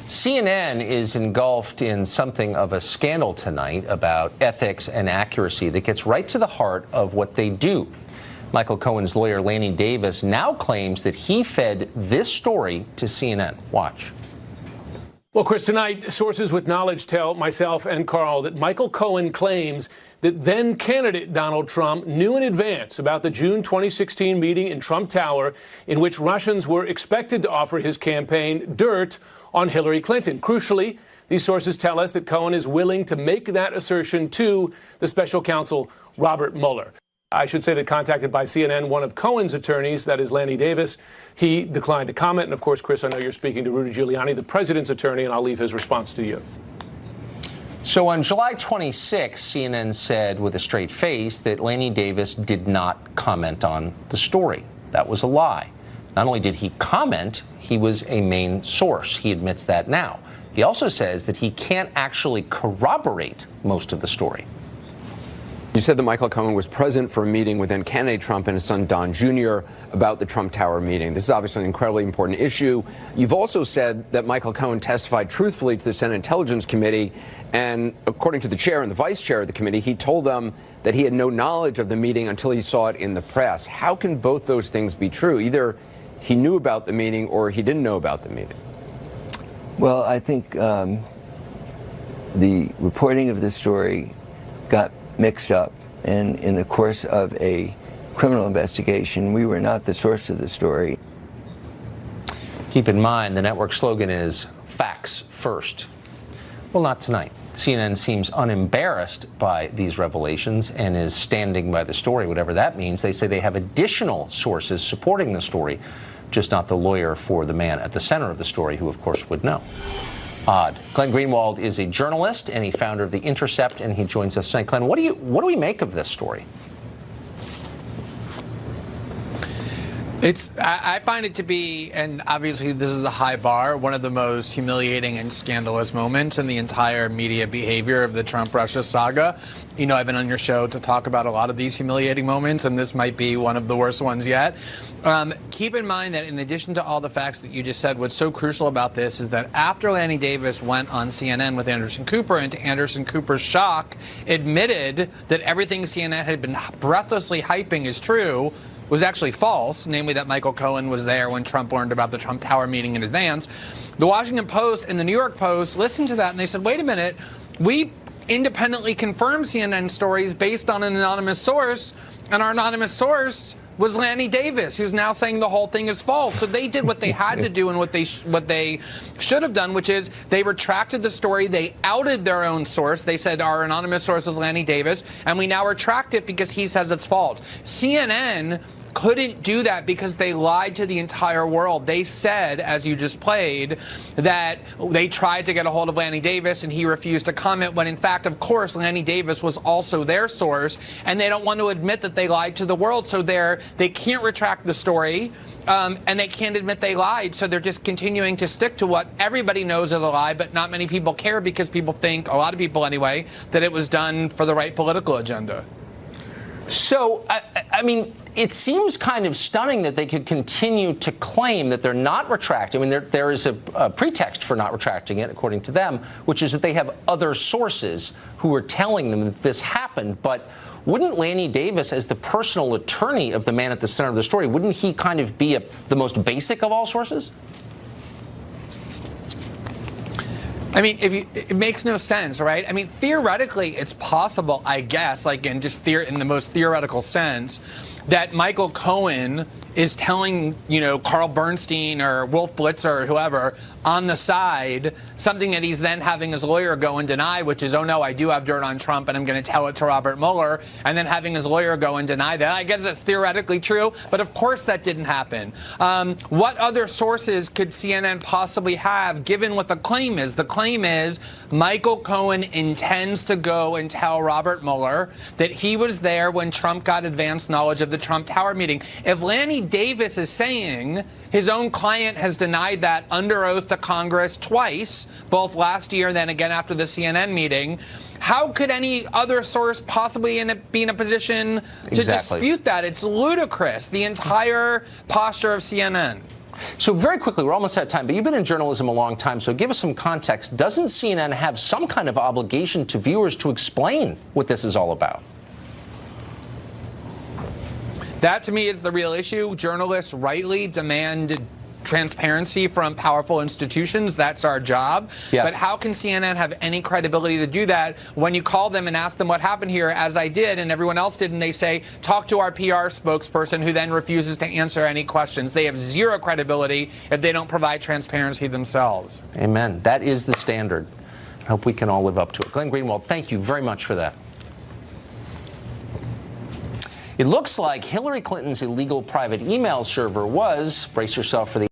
CNN is engulfed in something of a scandal tonight about ethics and accuracy that gets right to the heart of what they do. Michael Cohen's lawyer, Lanny Davis, now claims that he fed this story to CNN. Watch. Well, Chris, tonight, sources with knowledge tell myself and Carl that Michael Cohen claims that then-candidate Donald Trump knew in advance about the June 2016 meeting in Trump Tower in which Russians were expected to offer his campaign dirt on Hillary Clinton. Crucially, these sources tell us that Cohen is willing to make that assertion to the special counsel, Robert Mueller. I should say that contacted by CNN, one of Cohen's attorneys, that is Lanny Davis, he declined to comment. And of course, Chris, I know you're speaking to Rudy Giuliani, the president's attorney, and I'll leave his response to you. So on July 26, CNN said with a straight face that Lanny Davis did not comment on the story. That was a lie. Not only did he comment, he was a main source. He admits that now. He also says that he can't actually corroborate most of the story. You said that Michael Cohen was present for a meeting with then-candidate Trump and his son Don Jr. about the Trump Tower meeting. This is obviously an incredibly important issue. You've also said that Michael Cohen testified truthfully to the Senate Intelligence Committee, and according to the chair and the vice chair of the committee, he told them that he had no knowledge of the meeting until he saw it in the press. How can both those things be true? Either he knew about the meeting or he didn't know about the meeting. Well, I think the reporting of the story got mixed up, and in the course of a criminal investigation, we were not the source of the story. Keep in mind, the network slogan is facts first. Well, not tonight. CNN seems unembarrassed by these revelations and is standing by the story, whatever that means. They say they have additional sources supporting the story, just not the lawyer for the man at the center of the story, who, of course, would know. Odd. Glenn Greenwald is a journalist and he founder of The Intercept, and he joins us tonight. Glenn, what do we make of this story? I find it to be, and obviously this is a high bar, one of the most humiliating and scandalous moments in the entire media behavior of the Trump-Russia saga. You know, I've been on your show to talk about a lot of these humiliating moments, and this might be one of the worst ones yet. Keep in mind that in addition to all the facts that you just said, what's so crucial about this is that after Lanny Davis went on CNN with Anderson Cooper, and to Anderson Cooper's shock, admitted that everything CNN had been breathlessly hyping is true, was actually false, namely that Michael Cohen was there when Trump learned about the Trump Tower meeting in advance. The Washington Post and the New York Post listened to that and they said, wait a minute, we independently confirmed CNN stories based on an anonymous source, and our anonymous source was Lanny Davis, who's now saying the whole thing is false. So they did what they had to do and what they should have done, which is they retracted the story. They outed their own source. They said our anonymous source is Lanny Davis, and we now retract it because he says it's false. CNN couldn't do that because they lied to the entire world. They said, as you just played, that they tried to get a hold of Lanny Davis and he refused to comment, when in fact, of course, Lanny Davis was also their source, and they don't want to admit that they lied to the world, so they can't retract the story. And they can't admit they lied, so they're just continuing to stick to what everybody knows is a lie, but not many people care because people think, a lot of people anyway, that it was done for the right political agenda. So, I mean, it seems kind of stunning that they could continue to claim that they're not retracting. I mean, there is a pretext for not retracting it, according to them, which is that they have other sources who are telling them that this happened. But wouldn't Lanny Davis, as the personal attorney of the man at the center of the story, wouldn't he kind of be the most basic of all sources? I mean, it makes no sense, right? I mean, theoretically, it's possible, I guess, like in the most theoretical sense, that Michael Cohen is telling, you know, Carl Bernstein or Wolf Blitzer or whoever on the side something that he's then having his lawyer go and deny, which is, oh no, I do have dirt on Trump and I'm going to tell it to Robert Mueller, and then having his lawyer go and deny that. I guess it's theoretically true, but of course that didn't happen. What other sources could CNN possibly have, given what the claim is? The claim is Michael Cohen intends to go and tell Robert Mueller that he was there when Trump got advance knowledge of the Trump Tower meeting. If Lanny Davis is saying his own client has denied that under oath to Congress twice, both last year and then again after the CNN meeting, how could any other source possibly be in a position to dispute that? It's ludicrous, the entire posture of CNN. So very quickly, we're almost out of time, but you've been in journalism a long time, so give us some context. Doesn't CNN have some kind of obligation to viewers to explain what this is all about? That, to me, is the real issue. Journalists rightly demand transparency from powerful institutions. That's our job. Yes. But how can CNN have any credibility to do that when you call them and ask them what happened here, as I did and everyone else did, and they say, talk to our PR spokesperson, who then refuses to answer any questions? They have zero credibility if they don't provide transparency themselves. Amen. That is the standard. I hope we can all live up to it. Glenn Greenwald, thank you very much for that. It looks like Hillary Clinton's illegal private email server was, brace yourself for the